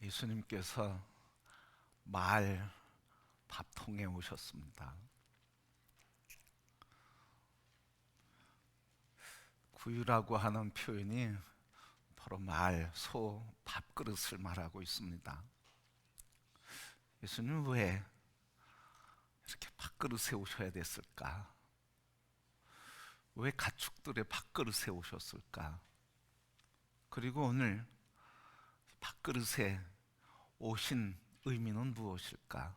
예수님께서 말 밥통에 오셨습니다. 구유라고 하는 표현이 바로 말, 소, 밥그릇을 말하고 있습니다. 예수님 왜 이렇게 밥그릇에 오셔야 됐을까? 왜 가축들의 밥그릇에 오셨을까? 그리고 오늘 밥그릇에 오신 의미는 무엇일까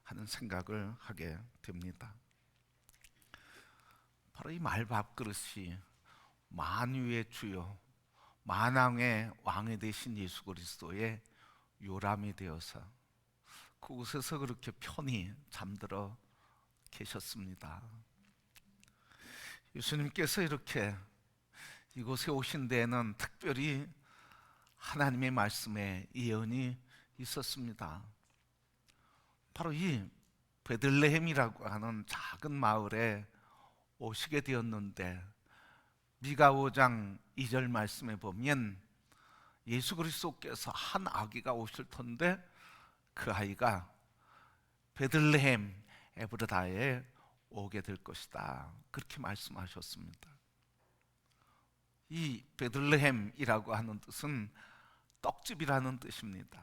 하는 생각을 하게 됩니다. 바로 이 말밥그릇이 만유의 주요 만왕의 왕이 되신 예수 그리스도의 요람이 되어서 그곳에서 그렇게 편히 잠들어 계셨습니다. 예수님께서 이렇게 이곳에 오신 데에는 특별히 하나님의 말씀에 예언이 있었습니다. 바로 이 베들레헴이라고 하는 작은 마을에 오시게 되었는데, 미가 5장 2절 말씀에 보면 예수 그리스도께서 한 아기가 오실 텐데 그 아이가 베들레헴 에브라다에 오게 될 것이다, 그렇게 말씀하셨습니다. 이 베들레헴이라고 하는 뜻은 떡집이라는 뜻입니다.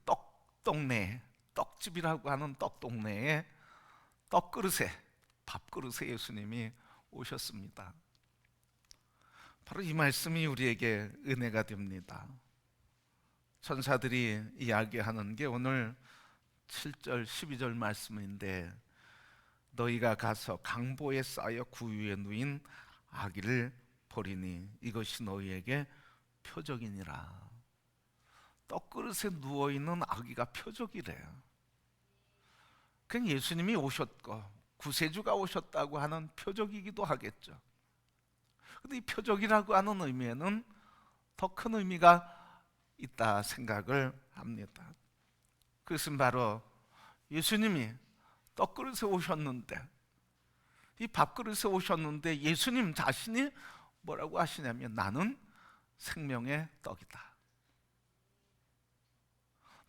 떡동네, 떡집이라고 하는 떡동네에 떡그릇에, 밥그릇에 예수님이 오셨습니다. 바로 이 말씀이 우리에게 은혜가 됩니다. 천사들이 이야기하는 게 오늘 7절 12절 말씀인데, 너희가 가서 강보에 쌓여 구유에 누인 아기를 보리니 이것이 너희에게 표적이니라. 떡그릇에 누워있는 아기가 표적이래요. 그냥 예수님이 오셨고 구세주가 오셨다고 하는 표적이기도 하겠죠. 근데 이 표적이라고 하는 의미에는 더 큰 의미가 있다 생각을 합니다. 그것은 바로 예수님이 떡그릇에 오셨는데, 이 밥그릇에 오셨는데 예수님 자신이 뭐라고 하시냐면 나는 생명의 떡이다.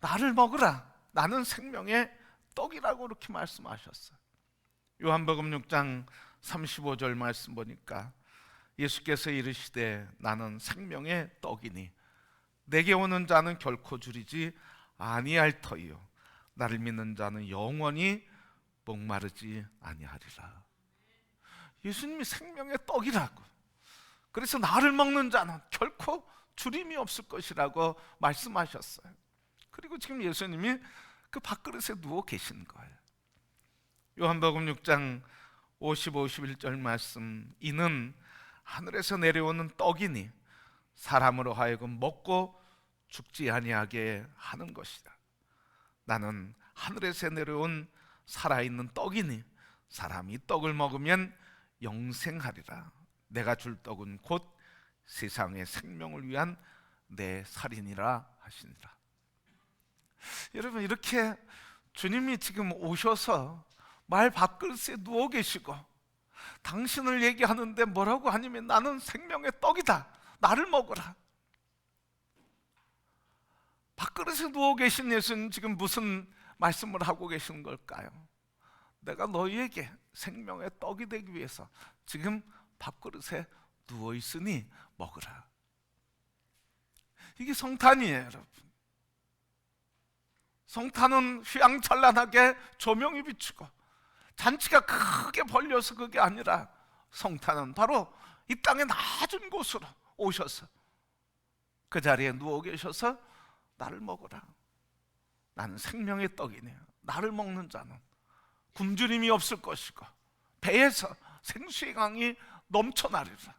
나를 먹으라. 나는 생명의 떡이라고 그렇게 말씀하셨어요. 요한복음 6장 35절 말씀 보니까 예수께서 이르시되 나는 생명의 떡이니 내게 오는 자는 결코 줄이지 아니할 터이요 나를 믿는 자는 영원히 목마르지 아니하리라. 예수님이 생명의 떡이라고, 그래서 나를 먹는 자는 결코 줄임이 없을 것이라고 말씀하셨어요. 그리고 지금 예수님이 그 밥그릇에 누워 계신 거예요. 요한복음 6장 50, 51절 말씀, 이는 하늘에서 내려오는 떡이니 사람으로 하여금 먹고 죽지 아니하게 하는 것이다. 나는 하늘에서 내려온 살아있는 떡이니 사람이 떡을 먹으면 영생하리라. 내가 줄 떡은 곧 세상의 생명을 위한 내 살이니라 하시니라. 여러분, 이렇게 주님이 지금 오셔서 말 밥그릇에 누워 계시고 당신을 얘기하는데 뭐라고 하냐면 나는 생명의 떡이다, 나를 먹어라. 밥그릇에 누워 계신 예수는 지금 무슨 말씀을 하고 계시는 걸까요? 내가 너희에게 생명의 떡이 되기 위해서 지금 밥그릇에 누워 있으니 먹으라. 이게 성탄이에요, 여러분. 성탄은 휘황찬란하게 조명이 비추고 잔치가 크게 벌려서 그게 아니라, 성탄은 바로 이 땅의 낮은 곳으로 오셔서 그 자리에 누워 계셔서 나를 먹어라. 나는 생명의 떡이네요. 나를 먹는 자는 굶주림이 없을 것이고 배에서 생수의 강이 넘쳐나리라.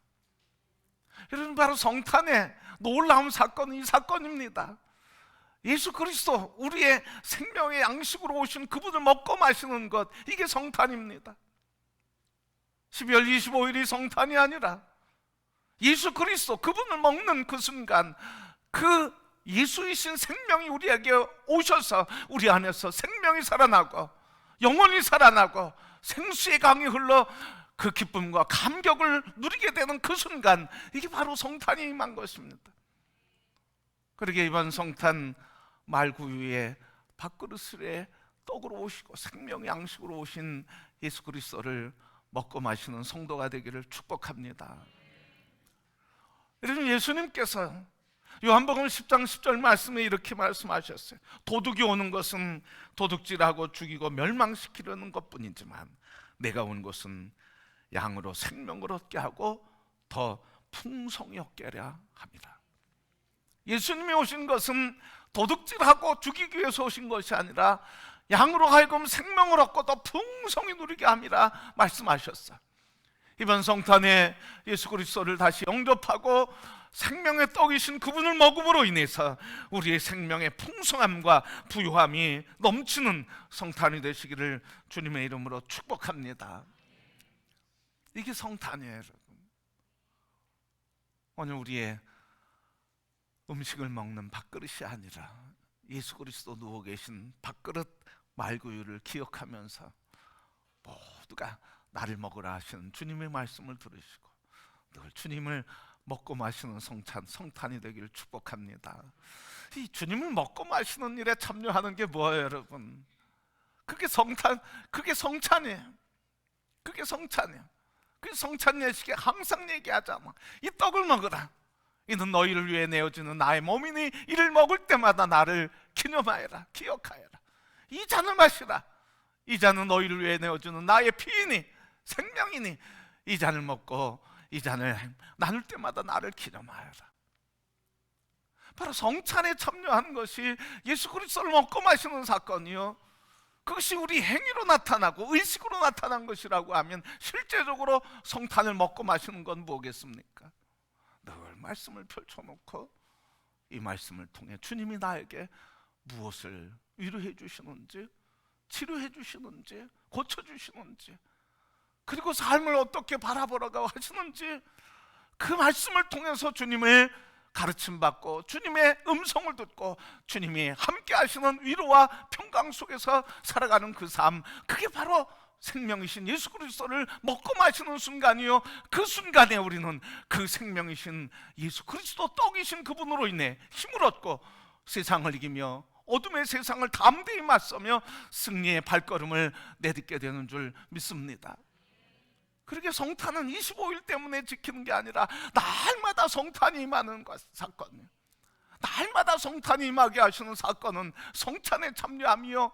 이런 바로 성탄의 놀라운 사건은 이 사건입니다. 예수 그리스도, 우리의 생명의 양식으로 오신 그분을 먹고 마시는 것, 이게 성탄입니다. 12월 25일이 성탄이 아니라 예수 그리스도, 그분을 먹는 그 순간 그 예수이신 생명이 우리에게 오셔서 우리 안에서 생명이 살아나고 영원히 살아나고 생수의 강이 흘러 그 기쁨과 감격을 누리게 되는 그 순간, 이게 바로 성탄이 임한 것입니다. 그러게 이번 성탄 말구유에 밥그릇에 떡으로 오시고 생명 양식으로 오신 예수 그리스도를 먹고 마시는 성도가 되기를 축복합니다. 여러분, 예수님께서 요한복음 10장 10절 말씀에 이렇게 말씀하셨어요. 도둑이 오는 것은 도둑질하고 죽이고 멸망시키려는 것뿐이지만 내가 온 것은 양으로 생명을 얻게 하고 더 풍성히 얻게 하려 합니다. 예수님이 오신 것은 도둑질하고 죽이기 위해서 오신 것이 아니라 양으로 하여금 생명을 얻고 더 풍성히 누리게 함이라 말씀하셨어요. 이번 성탄에 예수 그리스도를 다시 영접하고 생명의 떡이신 그분을 먹음으로 인해서 우리의 생명의 풍성함과 부유함이 넘치는 성탄이 되시기를 주님의 이름으로 축복합니다. 이게 성탄이에요, 여러분. 오늘 우리의 음식을 먹는 밥그릇이 아니라 예수 그리스도 누워 계신 밥그릇 말구유를 기억하면서 모두가 나를 먹으라 하시는 주님의 말씀을 들으시고 늘 주님을 먹고 마시는 성탄이 되기를 축복합니다. 이 주님을 먹고 마시는 일에 참여하는 게 뭐예요, 여러분? 그게 성찬이에요. 그게 성찬이에요. 그 성찬 예식에 항상 얘기하잖아. 이 떡을 먹으라. 이는 너희를 위해 내어지는 나의 몸이니 이를 먹을 때마다 나를 기념하여라, 기억하여라. 이 잔을 마시라. 이 잔은 너희를 위해 내어주는 나의 피이니 생명이니 이 잔을 먹고 이 잔을 나눌 때마다 나를 기념하여라. 바로 성찬에 참여하는 것이 예수 그리스도를 먹고 마시는 사건이요, 그것이 우리 행위로 나타나고 의식으로 나타난 것이라고 하면 실제적으로 성탄을 먹고 마시는 건 뭐겠습니까? 늘 말씀을 펼쳐놓고 이 말씀을 통해 주님이 나에게 무엇을 위로해 주시는지, 치료해 주시는지, 고쳐 주시는지, 그리고 삶을 어떻게 바라보라고 하시는지 그 말씀을 통해서 주님의 가르침 받고 주님의 음성을 듣고 주님이 함께 하시는 위로와 평강 속에서 살아가는 그 삶, 그게 바로 생명이신 예수 그리스도를 먹고 마시는 순간이요, 그 순간에 우리는 그 생명이신 예수 그리스도 떡이신 그분으로 인해 힘을 얻고 세상을 이기며 어둠의 세상을 담대히 맞서며 승리의 발걸음을 내딛게 되는 줄 믿습니다. 그렇게 성탄은 25일 때문에 지키는 게 아니라 날마다 성탄이 임하는 사건이에요. 날마다 성탄이 임하게 하시는 사건은 성찬에 참여하며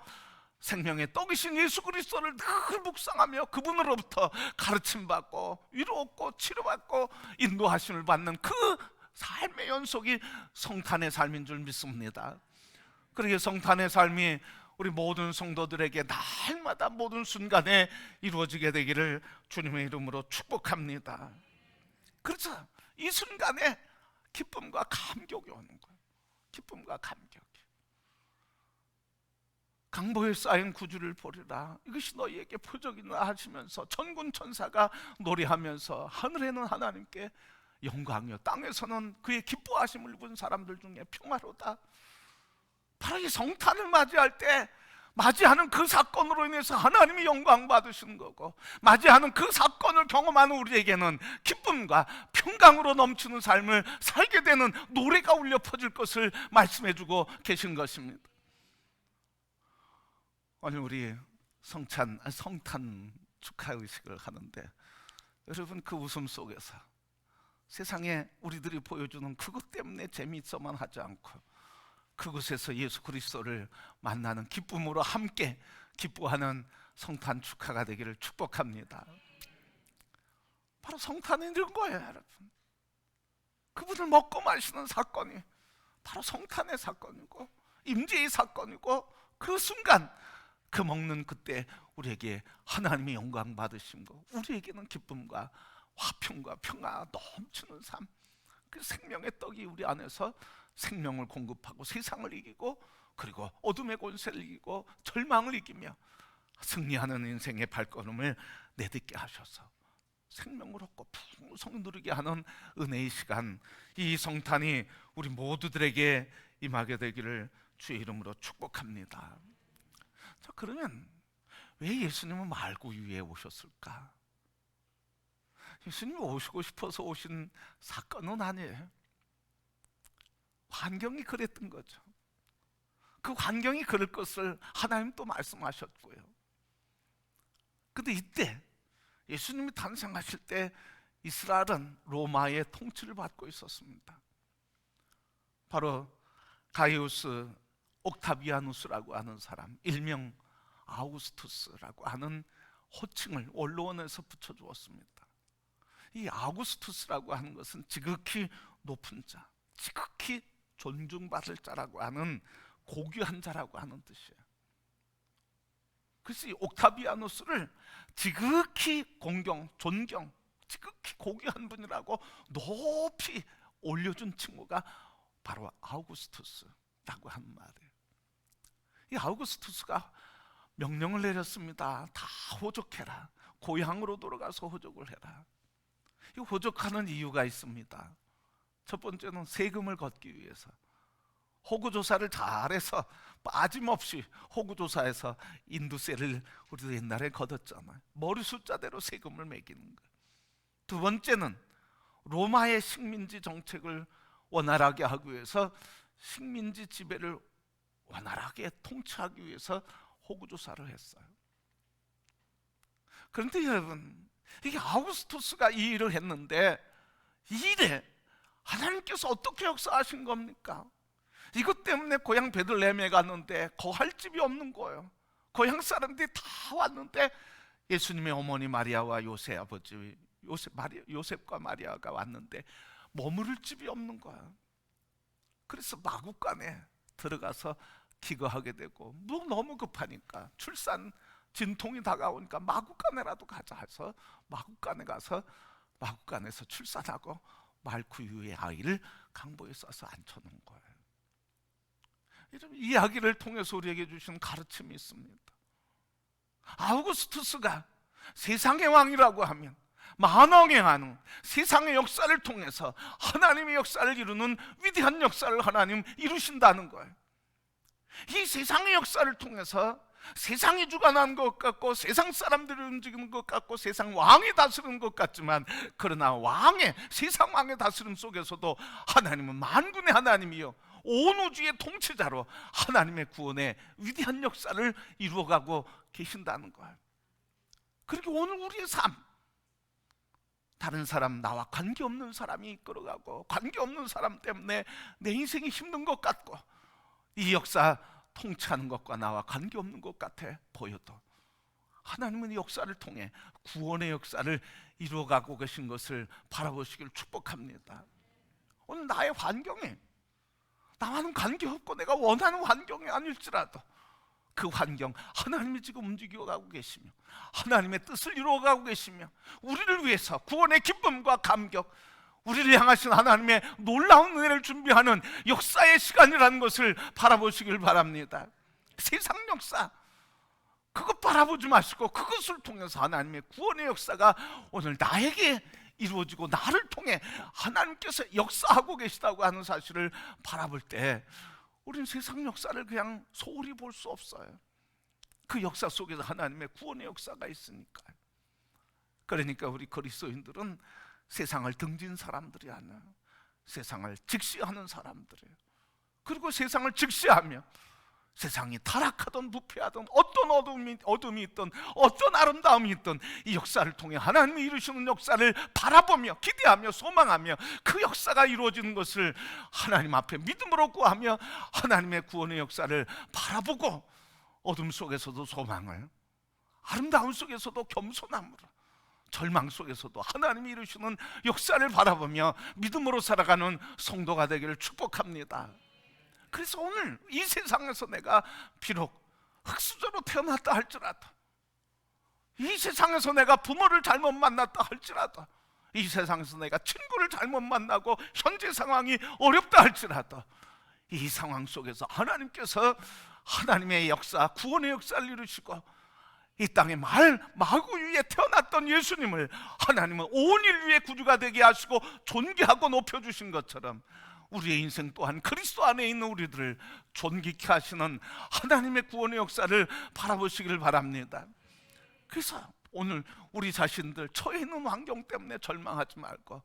생명의 떡이신 예수 그리스도를 늘 묵상하며 그분으로부터 가르침받고 위로 얻고 치료받고 인도하심을 받는 그 삶의 연속이 성탄의 삶인 줄 믿습니다. 그러기에 성탄의 삶이 우리 모든 성도들에게 날마다 모든 순간에 이루어지게 되기를 주님의 이름으로 축복합니다. 그렇죠. 이 순간에 기쁨과 감격이 오는 거예요. 기쁨과 감격이. 강보에 쌓인 구주를 보리라. 이것이 너희에게 표적이나 하시면서 천군 천사가 노래하면서 하늘에는 하나님께 영광이요 땅에서는 그의 기뻐하심을 본 사람들 중에 평화로다. 바로 이 성탄을 맞이할 때 맞이하는 그 사건으로 인해서 하나님이 영광 받으시는 거고, 맞이하는 그 사건을 경험하는 우리에게는 기쁨과 평강으로 넘치는 삶을 살게 되는 노래가 울려 퍼질 것을 말씀해 주고 계신 것입니다. 오늘 우리 성탄 축하 의식을 하는데 여러분, 그 웃음 속에서 세상에 우리들이 보여주는 그것 때문에 재미있어만 하지 않고 그곳에서 예수 그리스도를 만나는 기쁨으로 함께 기뻐하는 성탄 축하가 되기를 축복합니다. 바로 성탄이 이런 거예요, 여러분. 그분을 먹고 마시는 사건이 바로 성탄의 사건이고 임재의 사건이고, 그 순간 그 먹는 그때 우리에게 하나님의 영광 받으신 거, 우리에게는 기쁨과 화평과 평화 넘치는 삶, 그 생명의 떡이 우리 안에서 생명을 공급하고 세상을 이기고 그리고 어둠의 권세를 이기고 절망을 이기며 승리하는 인생의 발걸음을 내딛게 하셔서 생명을 얻고 풍성히 누리게 하는 은혜의 시간, 이 성탄이 우리 모두들에게 임하게 되기를 주의 이름으로 축복합니다. 자, 그러면 왜 예수님은 말구유에 오셨을까? 예수님이 오시고 싶어서 오신 사건은 아니에요. 환경이 그랬던 거죠. 그 환경이 그럴 것을 하나님 또 말씀하셨고요. 근데 이때 예수님이 탄생하실 때 이스라엘은 로마의 통치를 받고 있었습니다. 바로 가이우스 옥타비아누스라고 하는 사람, 일명 아우구스투스라고 하는 호칭을 원로원에서 붙여주었습니다. 이 아우구스투스라고 하는 것은 지극히 높은 자, 지극히 존중받을 자라고 하는 고귀한 자라고 하는 뜻이에요. 그래서 이 옥타비아누스를 지극히 공경, 존경, 지극히 고귀한 분이라고 높이 올려준 친구가 바로 아우구스투스라고 하는 말이에요. 이 아우구스투스가 명령을 내렸습니다. 다 호적해라. 고향으로 돌아가서 호적을 해라. 이 호적하는 이유가 있습니다. 첫 번째는 세금을 걷기 위해서. 호구조사를 잘해서 빠짐없이 호구조사에서 인두세를 우리도 옛날에 걷었잖아요. 머리 숫자대로 세금을 매기는 거예요. 두 번째는 로마의 식민지 정책을 원활하게 하기 위해서, 식민지 지배를 원활하게 통치하기 위해서 호구조사를 했어요. 그런데 여러분, 이게 아우구스투스가 이 일을 했는데, 이 일에 하나님께서 어떻게 역사하신 겁니까? 이것 때문에 고향 베들레헴에 갔는데 거할 집이 없는 거예요. 고향 사람들이 다 왔는데 예수님의 어머니 마리아와 요셉 아버지 요셉과 마리아가 왔는데 머무를 집이 없는 거야. 그래서 마구간에 들어가서 기거하게 되고, 뭐 너무 급하니까 출산 진통이 다가오니까 마구간에라도 가자 해서 마구간에 가서 마구간에서 출산하고 말구 이후의 아이를 강보에 싸서 앉혀놓은 거예요. 이런 이야기를 통해서 우리에게 주신 가르침이 있습니다. 아우구스투스가 세상의 왕이라고 하면 만왕의 왕, 세상의 역사를 통해서 하나님의 역사를 이루는 위대한 역사를 하나님 이루신다는 거예요. 이 세상의 역사를 통해서 세상이 주관하는 것 같고, 세상 사람들이 움직이는 것 같고, 세상 왕이 다스리는 것 같지만, 그러나 세상 왕의 다스림 속에서도 하나님은 만군의 하나님이요 온 우주의 통치자로 하나님의 구원의 위대한 역사를 이루어가고 계신다는 거예요. 그리고 오늘 우리의 삶, 다른 사람, 나와 관계없는 사람이 이끌어가고, 관계없는 사람 때문에 내 인생이 힘든 것 같고, 이 역사 통치하는 것과 나와 관계없는 것 같아 보여도 하나님은 이 역사를 통해 구원의 역사를 이루어가고 계신 것을 바라보시길 축복합니다. 오늘 나의 환경에 나와는 관계없고 내가 원하는 환경이 아닐지라도 그 환경, 하나님이 지금 움직여가고 계시며 하나님의 뜻을 이루어가고 계시며 우리를 위해서 구원의 기쁨과 감격, 우리를 향하신 하나님의 놀라운 은혜를 준비하는 역사의 시간이라는 것을 바라보시길 바랍니다. 세상 역사, 그것 바라보지 마시고 그것을 통해서 하나님의 구원의 역사가 오늘 나에게 이루어지고 나를 통해 하나님께서 역사하고 계시다고 하는 사실을 바라볼 때 우리는 세상 역사를 그냥 소홀히 볼 수 없어요. 그 역사 속에서 하나님의 구원의 역사가 있으니까요. 그러니까 우리 그리스도인들은 세상을 등진 사람들이 아니라 세상을 직시하는 사람들이에요. 그리고 세상을 직시하며 세상이 타락하던 부패하던 어떤 어둠이 있던 어떤 아름다움이 있던 이 역사를 통해 하나님이 이루시는 역사를 바라보며 기대하며 소망하며 그 역사가 이루어지는 것을 하나님 앞에 믿음으로 구하며 하나님의 구원의 역사를 바라보고 어둠 속에서도 소망을, 아름다움 속에서도 겸손함으로, 절망 속에서도 하나님이 이루시는 역사를 바라보며 믿음으로 살아가는 성도가 되기를 축복합니다. 그래서 오늘 이 세상에서 내가 비록 흙수저로 태어났다 할지라도, 이 세상에서 내가 부모를 잘못 만났다 할지라도, 이 세상에서 내가 친구를 잘못 만나고 현재 상황이 어렵다 할지라도 이 상황 속에서 하나님께서 하나님의 역사, 구원의 역사를 이루시고 이 땅에 마구 위에 태어났던 예수님을 하나님은 온 인류의 구주가 되게 하시고 존귀하고 높여주신 것처럼 우리의 인생 또한 그리스도 안에 있는 우리들을 존귀케 하시는 하나님의 구원의 역사를 바라보시기를 바랍니다. 그래서 오늘 우리 자신들 처해 있는 환경 때문에 절망하지 말고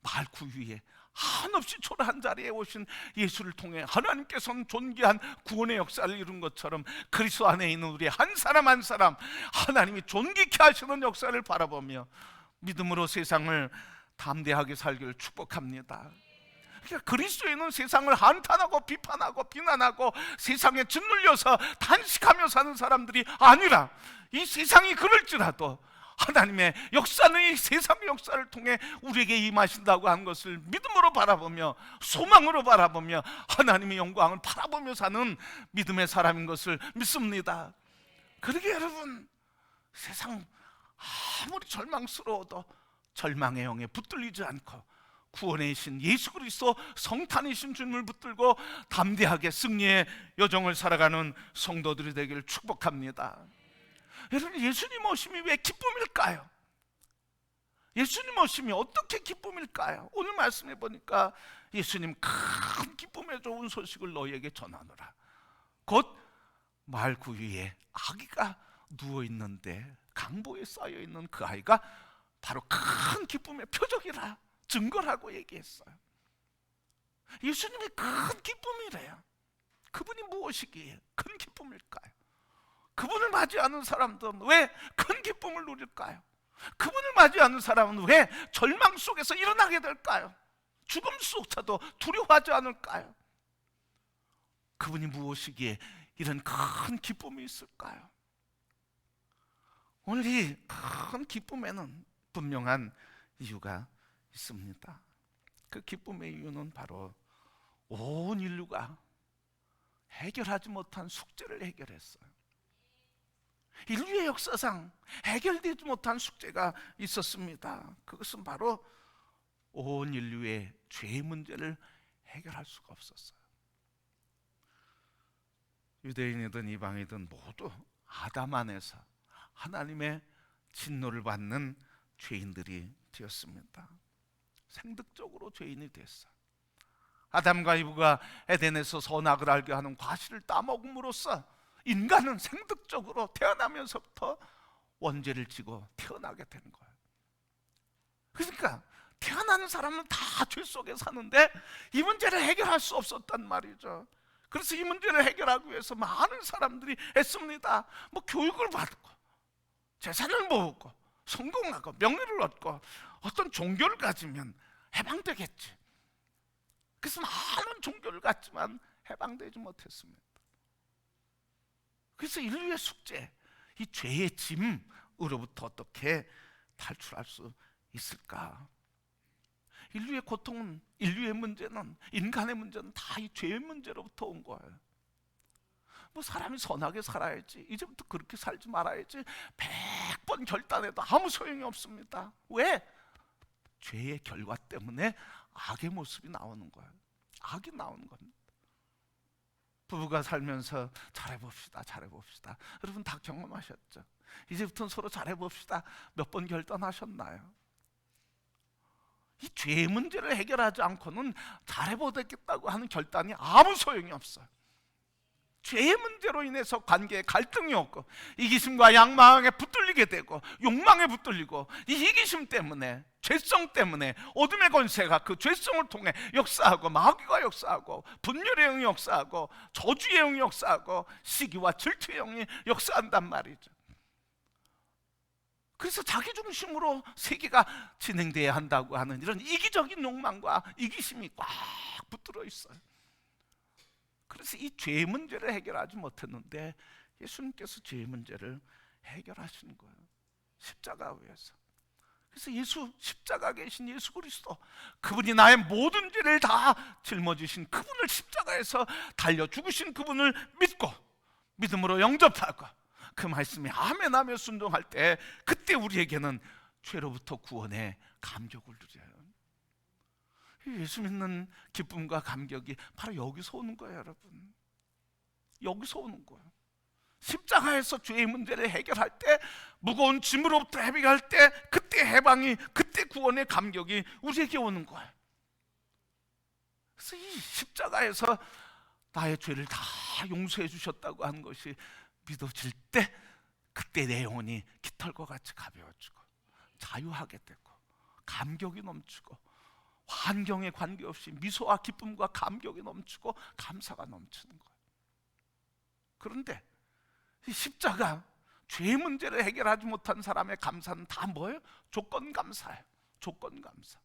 말구 위에 한없이 초라한 자리에 오신 예수를 통해 하나님께서는 존귀한 구원의 역사를 이룬 것처럼 그리스도 안에 있는 우리 한 사람 한 사람 하나님이 존귀케 하시는 역사를 바라보며 믿음으로 세상을 담대하게 살기를 축복합니다. 그러니까 그리스도인은 세상을 한탄하고 비판하고 비난하고 세상에 짓눌려서 단식하며 사는 사람들이 아니라, 이 세상이 그럴지라도 하나님의 역사는 이 세상의 역사를 통해 우리에게 임하신다고 하는 것을 믿음으로 바라보며 소망으로 바라보며 하나님의 영광을 바라보며 사는 믿음의 사람인 것을 믿습니다. 그러게 여러분, 세상 아무리 절망스러워도 절망의 영에 붙들리지 않고 구원의 신 예수 그리스도 성탄이신 주님을 붙들고 담대하게 승리의 여정을 살아가는 성도들이 되기를 축복합니다. 여러분, 예수님 오심이 왜 기쁨일까요? 예수님 오심이 어떻게 기쁨일까요? 오늘 말씀해 보니까 예수님 큰 기쁨의 좋은 소식을 너희에게 전하노라. 곧 말 그 위에 아기가 누워있는데 강보에 쌓여있는 그 아이가 바로 큰 기쁨의 표적이라, 증거라고 얘기했어요. 예수님이 큰 기쁨이래요. 그분이 무엇이기에 큰 기쁨일까요? 그분을 맞이하는 사람들은 왜 큰 기쁨을 누릴까요? 그분을 맞이하는 사람은 왜 절망 속에서 일어나게 될까요? 죽음 속에서도 두려워하지 않을까요? 그분이 무엇이기에 이런 큰 기쁨이 있을까요? 오늘 이 큰 기쁨에는 분명한 이유가 있습니다. 그 기쁨의 이유는 바로 온 인류가 해결하지 못한 숙제를 해결했어요. 인류의 역사상 해결되지 못한 숙제가 있었습니다. 그것은 바로 온 인류의 죄의 문제를 해결할 수가 없었어요. 유대인이든 이방이든 모두 아담 안에서 하나님의 진노를 받는 죄인들이 되었습니다. 생득적으로 죄인이 됐어요. 아담과 이브가 에덴에서 선악을 알게 하는 과실을 따먹음으로써 인간은 생득적으로 태어나면서부터 원죄를 지고 태어나게 된 거예요. 그러니까 태어나는 사람은 다 죄 속에 사는데 이 문제를 해결할 수 없었단 말이죠. 그래서 이 문제를 해결하기 위해서 많은 사람들이 애씁니다. 뭐 교육을 받고 재산을 모으고 성공하고 명예를 얻고 어떤 종교를 가지면 해방되겠지. 그래서 많은 종교를 갖지만 해방되지 못했습니다. 그래서 인류의 숙제, 이 죄의 짐으로부터 어떻게 탈출할 수 있을까? 인류의 고통은, 인류의 문제는, 인간의 문제는 다 이 죄의 문제로부터 온 거예요. 뭐 사람이 선하게 살아야지, 이제부터 그렇게 살지 말아야지 100번 결단해도 아무 소용이 없습니다. 왜? 죄의 결과 때문에 악의 모습이 나오는 거예요. 악이 나오는 겁니다. 부부가 살면서 잘해봅시다, 잘해봅시다. 여러분 다 경험하셨죠? 이제부터는 서로 잘해봅시다. 몇 번 결단하셨나요? 이 죄의 문제를 해결하지 않고는 잘해보겠다고 하는 결단이 아무 소용이 없어요. 죄의 문제로 인해서 관계에 갈등이 없고 이기심과 양망에 붙들리게 되고 욕망에 붙들리고 이 이기심 때문에, 죄성 때문에 어둠의 권세가 그 죄성을 통해 역사하고 마귀가 역사하고 분열의 영이 역사하고 저주의 영이 역사하고 시기와 질투의 영이 역사한단 말이죠. 그래서 자기 중심으로 세계가 진행돼야 한다고 하는 이런 이기적인 욕망과 이기심이 꽉 붙들어 있어요. 그래서 이 죄의 문제를 해결하지 못했는데 예수님께서 죄의 문제를 해결하시는 거예요. 십자가 위에서. 그래서 예수, 십자가 계신 예수 그리스도, 그분이 나의 모든 죄를 다 짊어지신 그분을 십자가에서 달려 죽으신 그분을 믿고 믿음으로 영접하고 그 말씀에 아멘하며 순종할 때, 그때 우리에게는 죄로부터 구원의 감격을 누려요. 예수 믿는 기쁨과 감격이 바로 여기서 오는 거예요, 여러분. 여기서 오는 거예요. 십자가에서 죄의 문제를 해결할 때, 무거운 짐으로부터 해방할 때, 그때 해방이, 그때 구원의 감격이 우리에게 오는 거예요. 그래서 이 십자가에서 나의 죄를 다 용서해 주셨다고 하는 것이 믿어질 때, 그때 내 영혼이 깃털과 같이 가벼워지고 자유하게 되고 감격이 넘치고 환경에 관계없이 미소와 기쁨과 감격이 넘치고 감사가 넘치는 거예요. 그런데 이 십자가, 죄의 문제를 해결하지 못한 사람의 감사는 다 뭐예요? 조건 감사예요. 조건 감사.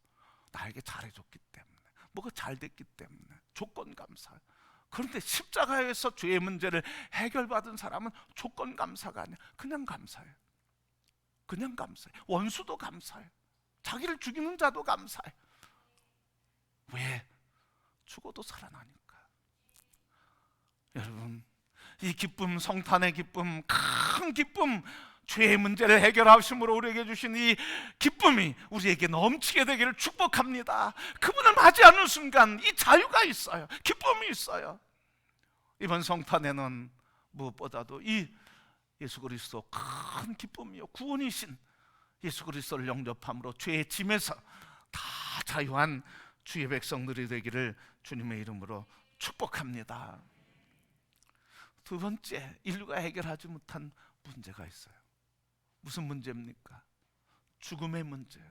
나에게 잘해줬기 때문에, 뭐가 잘 됐기 때문에 조건 감사예요. 그런데 십자가에서 죄의 문제를 해결받은 사람은 조건 감사가 아니야. 그냥 감사해요. 그냥 감사해요. 원수도 감사해요. 자기를 죽이는 자도 감사해요. 왜? 죽어도 살아나니까. 여러분, 이 기쁨, 성탄의 기쁨, 큰 기쁨, 죄의 문제를 해결하심으로 우리에게 주신 이 기쁨이 우리에게 넘치게 되기를 축복합니다. 그분을 맞이하는 순간 이 자유가 있어요. 기쁨이 있어요. 이번 성탄에는 무엇보다도 이 예수 그리스도 큰 기쁨이요, 구원이신 예수 그리스도를 영접함으로 죄의 짐에서 다 자유한 주의 백성들이 되기를 주님의 이름으로 축복합니다. 두 번째, 인류가 해결하지 못한 문제가 있어요. 무슨 문제입니까? 죽음의 문제예요.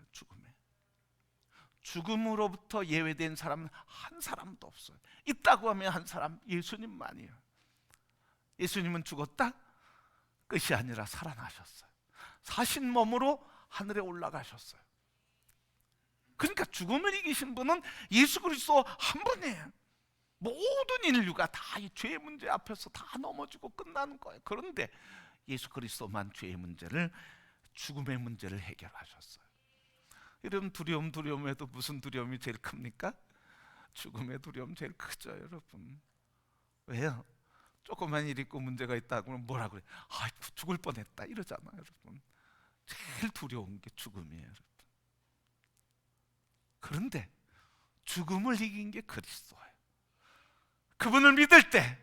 죽음으로부터 예외된 사람은 한 사람도 없어요. 있다고 하면 한 사람, 예수님만이에요. 예수님은 죽었다? 끝이 아니라 살아나셨어요. 사신 몸으로 하늘에 올라가셨어요. 그러니까 죽음을 이기신 분은 예수 그리스도 한 분이에요. 모든 인류가 다 이 죄의 문제 앞에서 다 넘어지고 끝나는 거예요. 그런데 예수 그리스도만 죄의 문제를, 죽음의 문제를 해결하셨어요. 여러분, 두려움에도 무슨 두려움이 제일 큽니까? 죽음의 두려움 제일 크죠, 여러분. 왜요? 조그만 일 있고 문제가 있다고 하면 뭐라 그래? 죽을 뻔했다 이러잖아요, 여러분. 제일 두려운 게 죽음이에요, 여러분. 그런데 죽음을 이긴 게 그리스도예요. 그분을 믿을 때,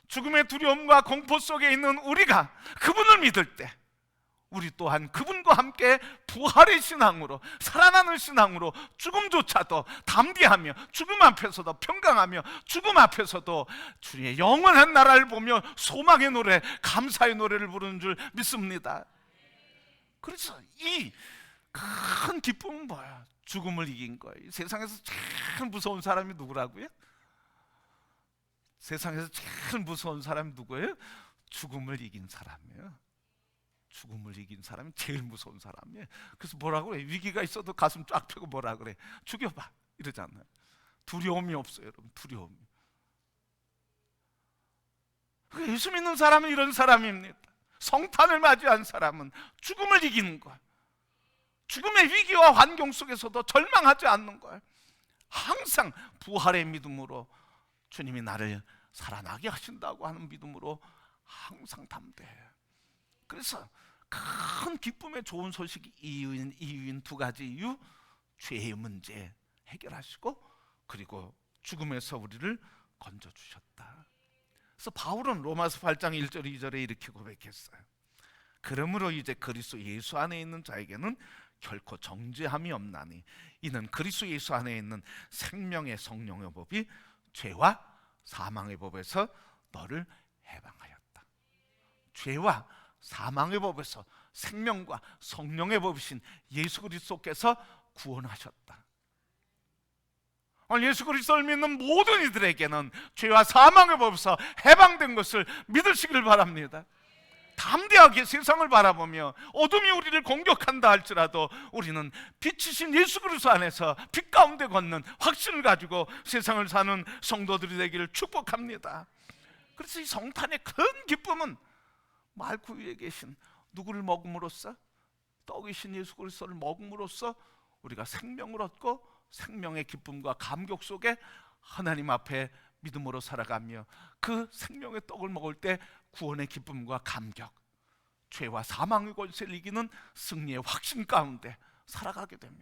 죽음의 두려움과 공포 속에 있는 우리가 그분을 믿을 때, 우리 또한 그분과 함께 부활의 신앙으로, 살아나는 신앙으로 죽음조차도 담대하며, 죽음 앞에서도 평강하며, 죽음 앞에서도 주의 영원한 나라를 보며 소망의 노래, 감사의 노래를 부르는 줄 믿습니다. 그래서 이 큰 기쁨은 뭐야? 죽음을 이긴 거예요. 세상에서 제일 무서운 사람이 누구라고요? 세상에서 제일 무서운 사람이 누구예요? 죽음을 이긴 사람이에요. 죽음을 이긴 사람이 제일 무서운 사람이에요. 그래서 뭐라고 그래? 위기가 있어도 가슴 쫙 펴고 뭐라 그래? 죽여봐 이러잖아요. 두려움이 없어요, 여러분. 두려움이. 예수 믿는 사람은 이런 사람입니다. 성탄을 맞이한 사람은 죽음을 이기는 거예요. 죽음의 위기와 환경 속에서도 절망하지 않는 거예요. 항상 부활의 믿음으로, 주님이 나를 살아나게 하신다고 하는 믿음으로 항상 담대해요. 그래서 큰 기쁨의 좋은 소식이 이유인 두 가지 이유, 죄의 문제 해결하시고, 그리고 죽음에서 우리를 건져주셨다. 그래서 바울은 로마서 8장 1절 2절에 이렇게 고백했어요. 그러므로 이제 그리스도 예수 안에 있는 자에게는 결코 정죄함이 없나니, 이는 그리스도 예수 안에 있는 생명의 성령의 법이 죄와 사망의 법에서 너를 해방하였다. 죄와 사망의 법에서 생명과 성령의 법이신 예수 그리스도께서 구원하셨다. 예수 그리스도를 믿는 모든 이들에게는 죄와 사망의 법에서 해방된 것을 믿으시길 바랍니다. 담대하게 세상을 바라보며 어둠이 우리를 공격한다 할지라도 우리는 빛이신 예수 그리스도 안에서 빛 가운데 걷는 확신을 가지고 세상을 사는 성도들이 되기를 축복합니다. 그래서 이 성탄의 큰 기쁨은 말구 위에 계신 누구를 먹음으로써, 떡이신 예수 그리스도를 먹음으로써 우리가 생명을 얻고 생명의 기쁨과 감격 속에 하나님 앞에 믿음으로 살아가며, 그 생명의 떡을 먹을 때 구원의 기쁨과 감격, 죄와 사망의 권세를 이기는 승리의 확신 가운데 살아가게 되며,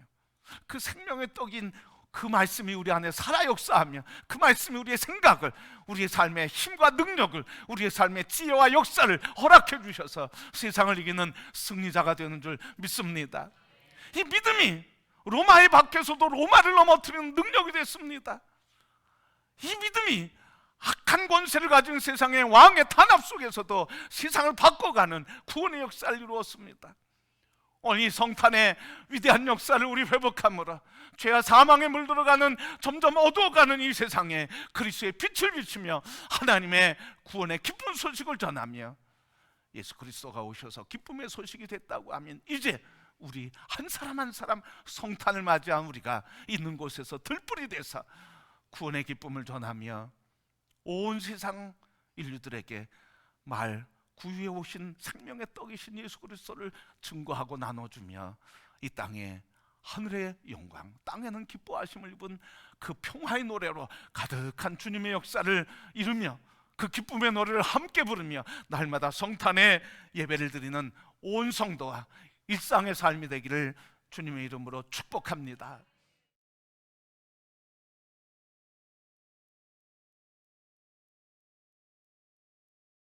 그 생명의 떡인 그 말씀이 우리 안에 살아 역사하며, 그 말씀이 우리의 생각을, 우리의 삶의 힘과 능력을, 우리의 삶의 지혜와 역사를 허락해 주셔서 세상을 이기는 승리자가 되는 줄 믿습니다. 이 믿음이 로마에 박혀서도 로마를 넘어뜨리는 능력이 됐습니다. 이 믿음이 악한 권세를 가진 세상의 왕의 탄압 속에서도 세상을 바꿔가는 구원의 역사를 이루었습니다. 오늘 이 성탄의 위대한 역사를 우리 회복함으로 죄와 사망에 물들어가는 점점 어두워가는 이 세상에 그리스도의 빛을 비추며 하나님의 구원의 기쁜 소식을 전하며 예수 그리스도가 오셔서 기쁨의 소식이 됐다고 하면 이제 우리 한 사람 한 사람 성탄을 맞이한 우리가 있는 곳에서 들불이 돼서 구원의 기쁨을 전하며 온 세상 인류들에게 구유에 오신 생명의 떡이신 예수 그리스도를 증거하고 나눠주며 이 땅에 하늘의 영광, 땅에는 기뻐하심을 입은 그 평화의 노래로 가득한 주님의 역사를 이루며 그 기쁨의 노래를 함께 부르며 날마다 성탄의 예배를 드리는 온 성도와 일상의 삶이 되기를 주님의 이름으로 축복합니다.